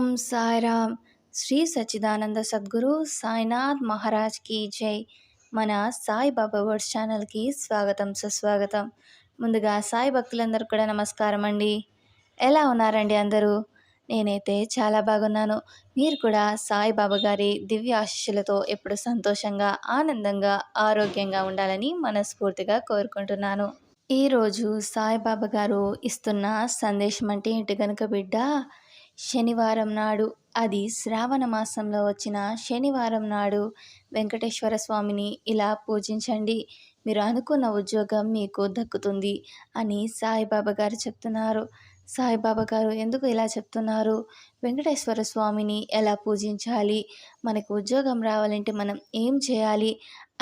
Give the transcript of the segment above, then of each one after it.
ఓం సాయిరామ్. శ్రీ సచ్చిదానంద సద్గురు సాయినాథ్ మహారాజ్ కి జై. మన సాయిబాబా వర్డ్స్ ఛానల్కి స్వాగతం సుస్వాగతం. ముందుగా సాయి భక్తులందరూ కూడా నమస్కారం అండి. ఎలా ఉన్నారండి అందరూ? నేనైతే చాలా బాగున్నాను. మీరు కూడా సాయిబాబా గారి దివ్య ఆశీస్సులతో ఎప్పుడు సంతోషంగా, ఆనందంగా, ఆరోగ్యంగా ఉండాలని మనస్ఫూర్తిగా కోరుకుంటున్నాను. ఈరోజు సాయిబాబా గారు ఇస్తున్న సందేశం అంటే ఏంటి గనుక బిడ్డ, శనివారం నాడు, అది శ్రావణ మాసంలో వచ్చిన శనివారం నాడు వెంకటేశ్వర స్వామిని ఇలా పూజించండి, మీరు అనుకున్న ఉద్యోగం మీకు దక్కుతుంది అని సాయిబాబా గారు చెప్తున్నారు. సాయిబాబా గారు ఎందుకు ఇలా చెప్తున్నారు? వెంకటేశ్వర స్వామిని ఎలా పూజించాలి, మనకు ఉద్యోగం రావాలంటే మనం ఏం చేయాలి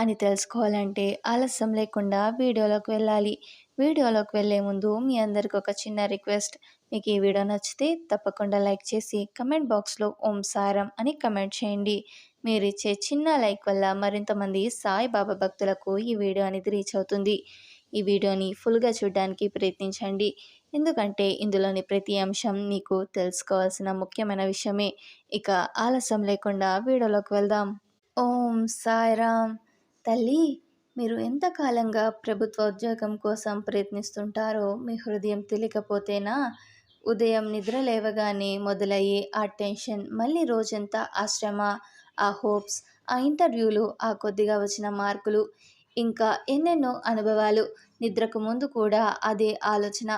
అని తెలుసుకోవాలంటే ఆలస్యం లేకుండా వీడియోలోకి వెళ్ళాలి. వీడియోలోకి వెళ్ళే ముందు మీ అందరికి ఒక చిన్న రిక్వెస్ట్. మీకు ఈ వీడియో నచ్చితే తప్పకుండా లైక్ చేసి కమెంట్ బాక్స్లో ఓం సాయిరాం అని కమెంట్ చేయండి. మీరు ఇచ్చే చిన్న లైక్ వల్ల మరింతమంది సాయిబాబా భక్తులకు ఈ వీడియో అనేది రీచ్ అవుతుంది. ఈ వీడియోని ఫుల్గా చూడడానికి ప్రయత్నించండి, ఎందుకంటే ఇందులోని ప్రతి అంశం మీకు తెలుసుకోవాల్సిన ముఖ్యమైన విషయమే. ఇక ఆలస్యం లేకుండా వీడియోలోకి వెళ్దాం. ఓం సాయిరామ్. తల్లి, మీరు ఎంతకాలంగా ప్రభుత్వ ఉద్యోగం కోసం ప్రయత్నిస్తుంటారో మీ హృదయం తెలియకపోతేనా? ఉదయం నిద్ర లేవగానే మొదలయ్యే ఆ టెన్షన్, మళ్ళీ రోజంతా ఆ శ్రమ, ఆ హోప్స్, ఆ ఇంటర్వ్యూలు, ఆ కొద్దిగా వచ్చిన మార్కులు, ఇంకా ఎన్నెన్నో అనుభవాలు. నిద్రకు ముందు కూడా అదే ఆలోచన,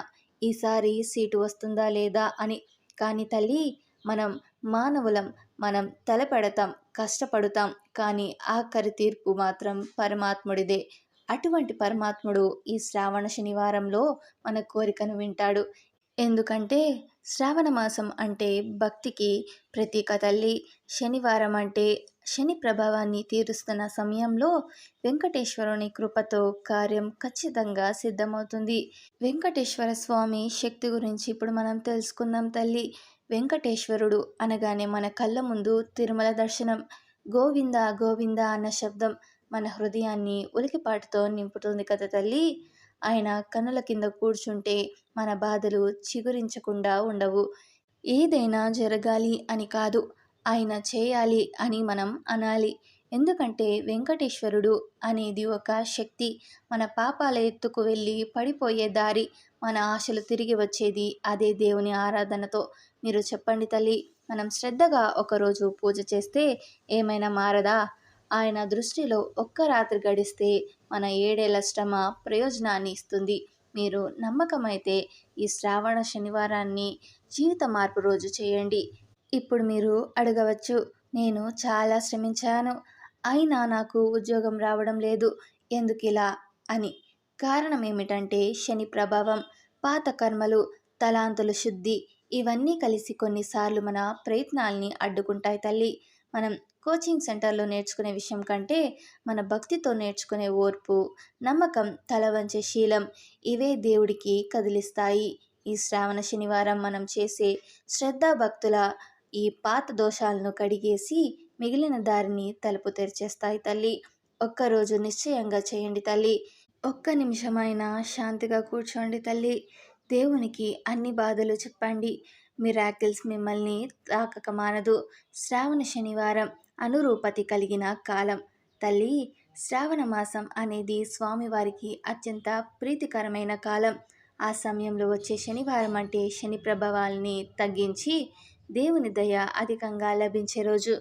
ఈసారి సీటు వస్తుందా లేదా అని. కానీ తల్లి, మనం మానవులం, మనం తలపెడతాం, కష్టపడుతాం, కానీ ఆఖరి తీర్పు మాత్రం పరమాత్ముడిదే. అటువంటి పరమాత్ముడు ఈ శ్రావణ శనివారంలో మన కోరికను వింటాడు. ఎందుకంటే శ్రావణ మాసం అంటే భక్తికి ప్రతీక తల్లి. శనివారం అంటే శని ప్రభావాన్ని తీరుస్తున్న సమయంలో వెంకటేశ్వరుని కృపతో కార్యం ఖచ్చితంగా సిద్ధమవుతుంది. వెంకటేశ్వర స్వామి శక్తి గురించి ఇప్పుడు మనం తెలుసుకుందాం తల్లి. వెంకటేశ్వరుడు అనగానే మన కళ్ళ ముందు తిరుమల దర్శనం. గోవింద గోవింద అన్న శబ్దం మన హృదయాన్ని ఉలికిపాటుతో నింపుతుంది కదా తల్లి. ఆయన కన్నుల కింద కూర్చుంటే మన బాధలు చిగురించకుండా ఉండవు. ఏదైనా జరగాలి అని కాదు, ఆయన చేయాలి అని మనం అనాలి. ఎందుకంటే వెంకటేశ్వరుడు అనేది ఒక శక్తి. మన పాపాల ఎత్తుకు వెళ్ళి పడిపోయే దారి, మన ఆశలు తిరిగి వచ్చేది అదే దేవుని ఆరాధనతో. మీరు చెప్పండి తల్లి, మనం శ్రద్ధగా ఒకరోజు పూజ చేస్తే ఏమైనా మారదా? ఆయన దృష్టిలో ఒక్క రాత్రి గడిస్తే మన 7 ఏళ్ల శ్రమ ప్రయోజనాన్ని ఇస్తుంది. మీరు నమ్మకమైతే ఈ శ్రావణ శనివారాన్ని జీవిత మార్పు రోజు చేయండి. ఇప్పుడు మీరు అడగవచ్చు, నేను చాలా శ్రమించాను, అయినా నాకు ఉద్యోగం రావడం లేదు, ఎందుకిలా అని. కారణం ఏమిటంటే శని ప్రభావం, పాత కర్మలు, తలాంతుల శుద్ధి, ఇవన్నీ కలిసి కొన్నిసార్లు మన ప్రయత్నాల్ని అడ్డుకుంటాయి తల్లి. మనం కోచింగ్ సెంటర్లో నేర్చుకునే విషయం కంటే మన భక్తితో నేర్చుకునే ఓర్పు, నమ్మకం, తల వంచే శీలం, ఇవే దేవుడికి కదిలిస్తాయి. ఈ శ్రావణ శనివారం మనం చేసే శ్రద్ధా భక్తుల ఈ పాత దోషాలను కడిగేసి మిగిలిన దారిని తలుపు తెరిచేస్తాయి తల్లి. ఒక్కరోజు నిశ్చయంగా చేయండి తల్లి. ఒక్క నిమిషమైనా శాంతిగా కూర్చోండి తల్లి. దేవునికి అన్ని బాధలు చెప్పండి. మిరాకిల్స్ మిమ్మల్ని తాకక మానదు. శ్రావణ శనివారం అనురూపతి కలిగిన కాలం తల్లి. శ్రావణ మాసం అనేది స్వామివారికి అత్యంత ప్రీతికరమైన కాలం. ఆ సమయంలో వచ్చే శనివారం అంటే శని ప్రభావాల్ని తగ్గించి దేవుని దయ అధికంగా లభించే రోజు.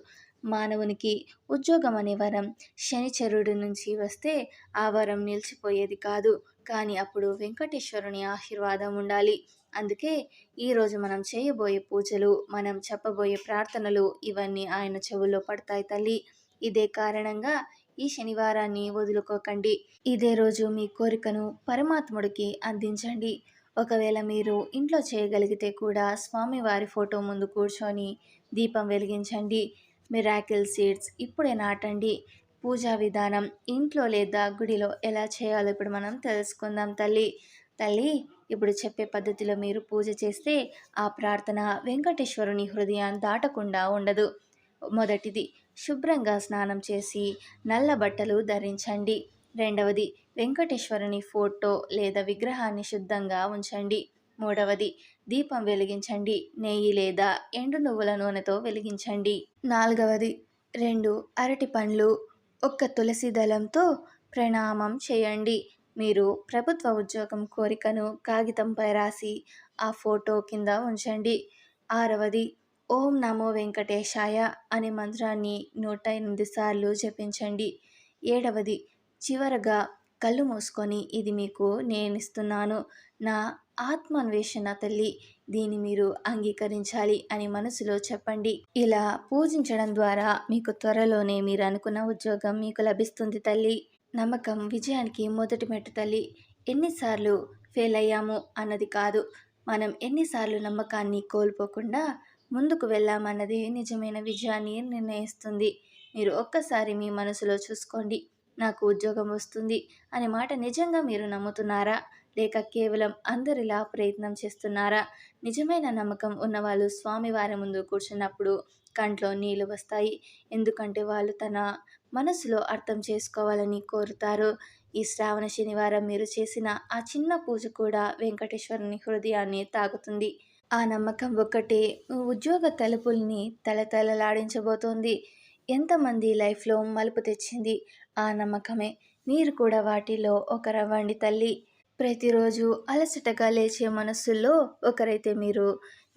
మానవునికి ఉద్యోగం అనే వరం శనిచరుడి నుంచి వస్తే ఆ వరం నిలిచిపోయేది కాదు, కానీ అప్పుడు వెంకటేశ్వరుని ఆశీర్వాదం ఉండాలి. అందుకే ఈరోజు మనం చేయబోయే పూజలు, మనం చెప్పబోయే ప్రార్థనలు, ఇవన్నీ ఆయన చెవుల్లో పడతాయి తల్లి. ఇదే కారణంగా ఈ శనివారాన్ని వదులుకోకండి. ఇదే రోజు మీ కోరికను పరమాత్ముడికి అందించండి. ఒకవేళ మీరు ఇంట్లో చేయగలిగితే కూడా స్వామివారి ఫోటో ముందు కూర్చొని దీపం వెలిగించండి. మిరాకిల్ సీడ్స్ ఇప్పుడే నాటండి. పూజా విధానం ఇంట్లో లేదా గుడిలో ఎలా చేయాలో ఇప్పుడు మనం తెలుసుకుందాం తల్లి. తల్లి, ఇప్పుడు చెప్పే పద్ధతిలో మీరు పూజ చేస్తే ఆ ప్రార్థన వెంకటేశ్వరుని హృదయాన్ని దాటకుండా ఉండదు. మొదటిది, శుభ్రంగా స్నానం చేసి నల్ల బట్టలు ధరించండి. రెండవది, వెంకటేశ్వరుని ఫోటో లేదా విగ్రహాన్ని శుద్ధంగా ఉంచండి. మూడవది, దీపం వెలిగించండి. నెయ్యి లేదా ఎండు నువ్వుల నూనెతో వెలిగించండి. నాలుగవది, 2 అరటి పండ్లు, ఒక్క తులసి దళంతో ప్రణామం చేయండి. మీరు ప్రభుత్వ ఉద్యోగం కోరికను కాగితంపై రాసి ఆ ఫోటో కింద ఉంచండి. ఆరవది, ఓం నమో వెంకటేశాయ అనే మంత్రాన్ని 108 సార్లు జపించండి. ఏడవది, చివరగా కళ్ళు మూసుకొని ఇది మీకు నేనిస్తున్నాను, నా ఆత్మాన్వేషణ తల్లి, దీన్ని మీరు అంగీకరించాలి అని మనసులో చెప్పండి. ఇలా పూజించడం ద్వారా మీకు త్వరలోనే మీరు అనుకున్న ఉద్యోగం మీకు లభిస్తుంది తల్లి. నమ్మకం విజయానికి మొదటి మెట్టు తల్లి. ఎన్నిసార్లు ఫెయిల్ అయ్యాము అన్నది కాదు, మనం ఎన్నిసార్లు నమ్మకాన్ని కోల్పోకుండా ముందుకు వెళ్ళామన్నది నిజమైన విజయాన్ని నిర్ణయిస్తుంది. మీరు ఒక్కసారి మీ మనసులో చూసుకోండి, నాకు ఉద్యోగం వస్తుంది అనే మాట నిజంగా మీరు నమ్ముతున్నారా, లేక కేవలం అందరిలా ప్రయత్నం చేస్తున్నారా? నిజమైన నమ్మకం ఉన్నవాళ్ళు స్వామివారి ముందు కూర్చున్నప్పుడు కంట్లో నీళ్లు వస్తాయి. ఎందుకంటే వాళ్ళు తన మనసులో అర్థం చేసుకోవాలని కోరుతారు. ఈ శ్రావణ శనివారం మీరు చేసిన ఆ చిన్న పూజ కూడా వెంకటేశ్వరుని హృదయాన్ని తాకుతుంది. ఆ నమ్మకం ఒక్కటే మీ ఉద్యోగ తలుపుల్ని తలతలలాడించబోతోంది. ఎంతమంది లైఫ్లో మలుపు తెచ్చింది ఆ నమ్మకమే. మీరు కూడా వాటిలో ఒకరవ్వండి తల్లి. ప్రతిరోజు అలసటగా లేచే మనస్సుల్లో ఒకరైతే మీరు.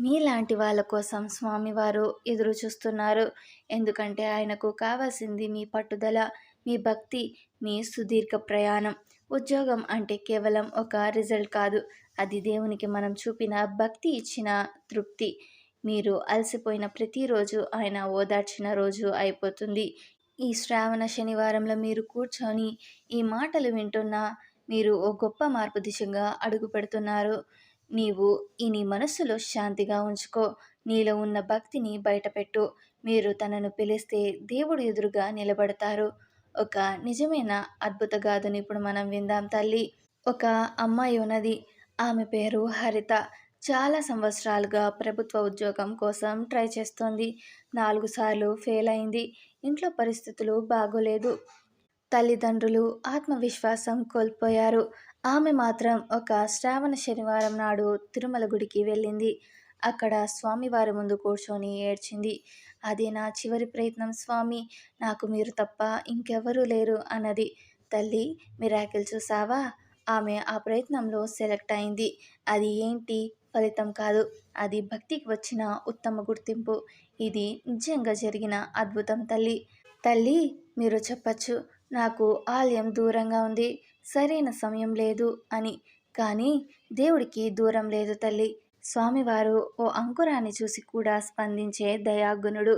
మీలాంటి వాళ్ళ కోసం స్వామివారు ఎదురు చూస్తున్నారు. ఎందుకంటే ఆయనకు కావాల్సింది మీ పట్టుదల, మీ భక్తి, మీ సుదీర్ఘ ప్రయాణం. ఉద్యోగం అంటే కేవలం ఒక రిజల్ట్ కాదు, అది దేవునికి మనం చూపిన భక్తి ఇచ్చిన తృప్తి. మీరు అలసిపోయిన ప్రతిరోజు ఆయన ఓదార్చిన రోజు అయిపోతుంది. ఈ శ్రావణ శనివారంలో మీరు కూర్చొని ఈ మాటలు వింటున్నా మీరు ఓ గొప్ప మార్పు దిశగా అడుగు పెడుతున్నారు. నీవు ఈ నీ మనస్సులో శాంతిగా ఉంచుకో. నీలో ఉన్న భక్తిని బయటపెట్టు. మీరు తనను పిలిస్తే దేవుడు ఎదురుగా నిలబడతారు. ఒక నిజమైన అద్భుత గాథను ఇప్పుడు మనం విందాం తల్లి. ఒక అమ్మాయి ఉన్నది. ఆమె పేరు హరిత. చాలా సంవత్సరాలుగా ప్రభుత్వ ఉద్యోగం కోసం ట్రై చేస్తోంది. 4 సార్లు ఫెయిల్ అయింది. ఇంట్లో పరిస్థితులు బాగోలేదు. తల్లిదండ్రులు ఆత్మవిశ్వాసం కోల్పోయారు. ఆమె మాత్రం ఒక శ్రావణ శనివారం నాడు తిరుమల గుడికి వెళ్ళింది. అక్కడ స్వామివారి ముందు కూర్చొని ఏడ్చింది. అదే నా చివరి ప్రయత్నం స్వామి, నాకు మీరు తప్ప ఇంకెవరూ లేరు అన్నది. తల్లి, మిరాకిల్ చూసావా? ఆమె ఆ ప్రయత్నంలో సెలెక్ట్ అయింది. అది ఏంటి ఫలితం కాదు, అది భక్తికి వచ్చిన ఉత్తమ గుర్తింపు. ఇది నిజంగా జరిగిన అద్భుతం తల్లి. తల్లి, మీరు చెప్పచ్చు, నాకు ఆలయం దూరంగా ఉంది, సరైన సమయం లేదు అని. కానీ దేవుడికి దూరం లేదు తల్లి. స్వామివారు ఓ అంకురాన్ని చూసి కూడా స్పందించే దయాగుణుడు.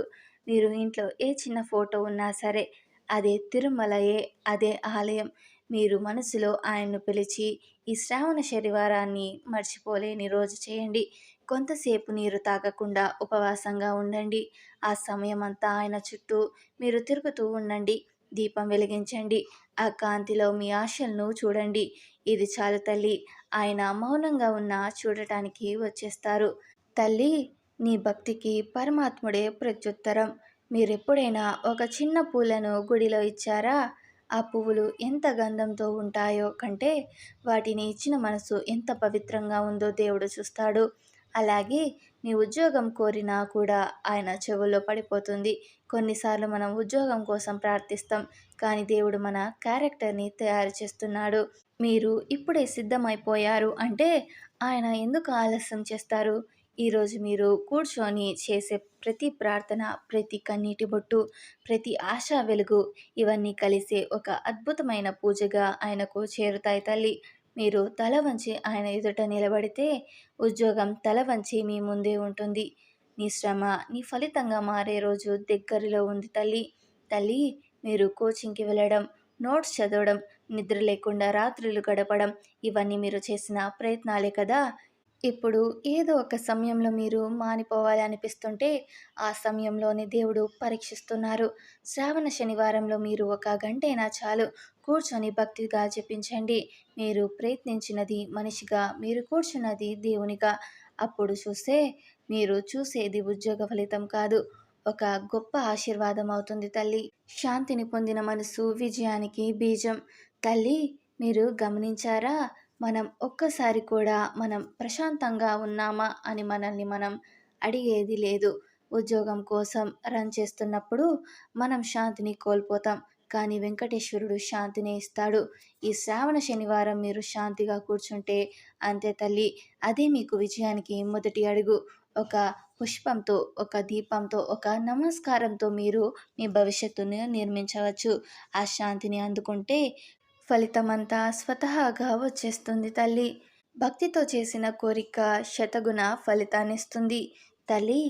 మీరు ఇంట్లో ఏ చిన్న ఫోటో ఉన్నా సరే, అదే తిరుమలయే, అదే ఆలయం. మీరు మనసులో ఆయన్ను పిలిచి ఈ శ్రావణ శనివారాన్ని మర్చిపోలేని రోజు చేయండి. కొంతసేపు నీరు తాగకుండా ఉపవాసంగా ఉండండి. ఆ సమయం అంతా ఆయన చుట్టూ మీరు తిరుగుతూ ఉండండి. దీపం వెలిగించండి. ఆ కాంతిలో మీ ఆశలను చూడండి. ఇది చాలు తల్లి. ఆయన మౌనంగా ఉన్నా చూడటానికి వచ్చేస్తారు. తల్లి, నీ భక్తికి పరమాత్ముడే ప్రత్యుత్తరం. మీరెప్పుడైనా ఒక చిన్న పూలను గుడిలో ఇచ్చారా? ఆ పువ్వులు ఎంత గంధంతో ఉంటాయో కంటే వాటిని ఇచ్చిన మనసు ఎంత పవిత్రంగా ఉందో దేవుడు చూస్తాడు. అలాగే మీ ఉద్యోగం కోరినా కూడా ఆయన చెవుల్లో పడిపోతుంది. కొన్నిసార్లు మనం ఉద్యోగం కోసం ప్రార్థిస్తాం, కానీ దేవుడు మన క్యారెక్టర్ని తయారు చేస్తున్నాడు. మీరు ఇప్పుడే సిద్ధమైపోయారు అంటే ఆయన ఎందుకు ఆలస్యం చేస్తారు? ఈరోజు మీరు కూర్చొని చేసే ప్రతి ప్రార్థన, ప్రతి కన్నీటి బొట్టు, ప్రతి ఆశా వెలుగు, ఇవన్నీ కలిసే ఒక అద్భుతమైన పూజగా ఆయనకు చేరుతాయి తల్లి. మీరు తల వంచి ఆయన ఎదుట నిలబడితే ఉద్యోగం తల వంచి మీ ముందే ఉంటుంది. నీ శ్రమ నీ ఫలితంగా మారే రోజు దగ్గరలో ఉంది తల్లి. తల్లి, మీరు కోచింగ్కి వెళ్ళడం, నోట్స్ చదవడం, నిద్ర లేకుండా రాత్రులు గడపడం, ఇవన్నీ మీరు చేసిన ప్రయత్నాలే కదా. ఇప్పుడు ఏదో ఒక సమయంలో మీరు మానిపోవాలి అనిపిస్తుంటే ఆ సమయంలోనే దేవుడు పరీక్షిస్తున్నారు. శ్రావణ శనివారంలో మీరు ఒక గంటైనా చాలు కూర్చొని భక్తిగా జపించండి. మీరు ప్రయత్నించినది మనిషిగా, మీరు కూర్చున్నది దేవునిగా. అప్పుడు మీరు చూసేది ఉద్యోగ ఫలితం కాదు, ఒక గొప్ప ఆశీర్వాదం అవుతుంది తల్లి. శాంతిని పొందిన మనసు విజయానికి బీజం. తల్లి, మీరు గమనించారా? మనం ఒక్కసారి కూడా మనం ప్రశాంతంగా ఉన్నామా అని మనల్ని మనం అడిగేది లేదు. ఉద్యోగం కోసం రన్ చేస్తున్నప్పుడు మనం శాంతిని కోల్పోతాం. కానీ వెంకటేశ్వరుడు శాంతిని ఇస్తాడు. ఈ శ్రావణ శనివారం మీరు శాంతిగా కూర్చుంటే అంతే తల్లి. అదే మీకు విజయానికి మొదటి అడుగు. ఒక పుష్పంతో, ఒక దీపంతో, ఒక నమస్కారంతో మీరు మీ భవిష్యత్తును నిర్మించవచ్చు. ఆ శాంతిని అందుకుంటే ఫలితమంతా స్వతహాగా వచ్చేస్తుంది తల్లి. భక్తితో చేసిన కోరిక శతగుణ ఫలితాన్నిస్తుంది. తల్లి,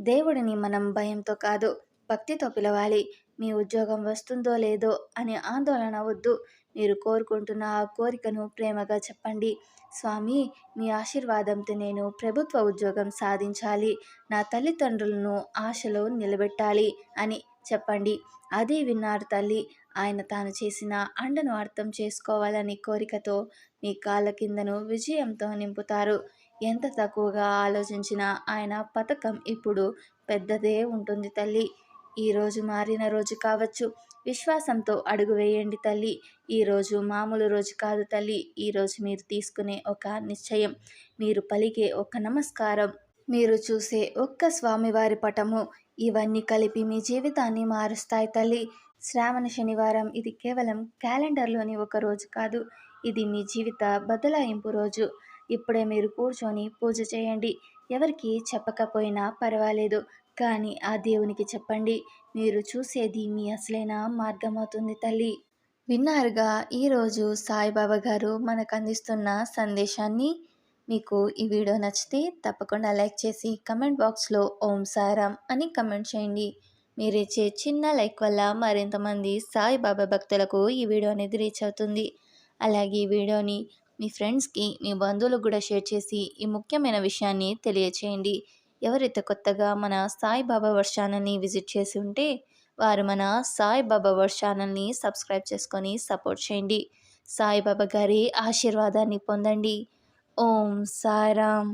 దేవుడిని మనం భయంతో కాదు, భక్తితో పిలవాలి. మీ ఉద్యోగం వస్తుందో లేదో అని ఆందోళన వద్దు. మీరు కోరుకుంటున్న ఆ కోరికను ప్రేమగా చెప్పండి. స్వామి, మీ ఆశీర్వాదంతో నేను ప్రభుత్వ ఉద్యోగం సాధించాలి, నా తల్లిదండ్రులను ఆశలో నిలబెట్టాలి అని చెప్పండి. అది విన్నారు తల్లి. ఆయన తాను చేసిన అండను అర్థం చేసుకోవాలని కోరికతో మీ కాళ్ళ కిందను విజయంతో నింపుతారు. ఎంత తక్కువగా ఆలోచించినా ఆయన పథకం ఇప్పుడు పెద్దదే ఉంటుంది తల్లి. ఈరోజు మారిన రోజు కావచ్చు. విశ్వాసంతో అడుగు వేయండి తల్లి. ఈరోజు మామూలు రోజు కాదు తల్లి. ఈరోజు మీరు తీసుకునే ఒక నిశ్చయం, మీరు పలికే ఒక నమస్కారం, మీరు చూసే ఒక్క స్వామివారి పటము, ఇవన్నీ కలిపి మీ జీవితాన్ని మారుస్తాయి తల్లి. శ్రావణ శనివారం ఇది కేవలం క్యాలెండర్లోని ఒక రోజు కాదు. ఇది మీ జీవిత బదలాయింపు రోజు. ఇప్పుడే మీరు కూర్చొని పూజ చేయండి. ఎవరికి చెప్పకపోయినా పర్వాలేదు, కానీ ఆ దేవునికి చెప్పండి. మీరు చూసేది మీ అసలైన మార్గమవుతుంది తల్లి. విన్నారుగా ఈరోజు సాయిబాబా గారు మనకు అందిస్తున్న సందేశాన్ని. మీకు ఈ వీడియో నచ్చితే తప్పకుండా లైక్ చేసి కమెంట్ బాక్స్లో ఓం సాయిరామ్ అని కమెంట్ చేయండి. మీరిచ్చే చిన్న లైక్ వల్ల మరింతమంది సాయిబాబా భక్తులకు ఈ వీడియో అనేది రీచ్ అవుతుంది. అలాగే ఈ వీడియోని మీ ఫ్రెండ్స్కి, మీ బంధువులకు కూడా షేర్ చేసి ఈ ముఖ్యమైన విషయాన్ని తెలియచేయండి. ఎవరైతే కొత్తగా మన సాయిబాబా వర్ష ఛానల్ని విజిట్ చేసి ఉంటే వారు మన సాయిబాబా వర్ష ఛానల్ని సబ్స్క్రైబ్ చేసుకొని సపోర్ట్ చేయండి. సాయిబాబా గారి ఆశీర్వాదాన్ని పొందండి. ఓం సాయిరామ్.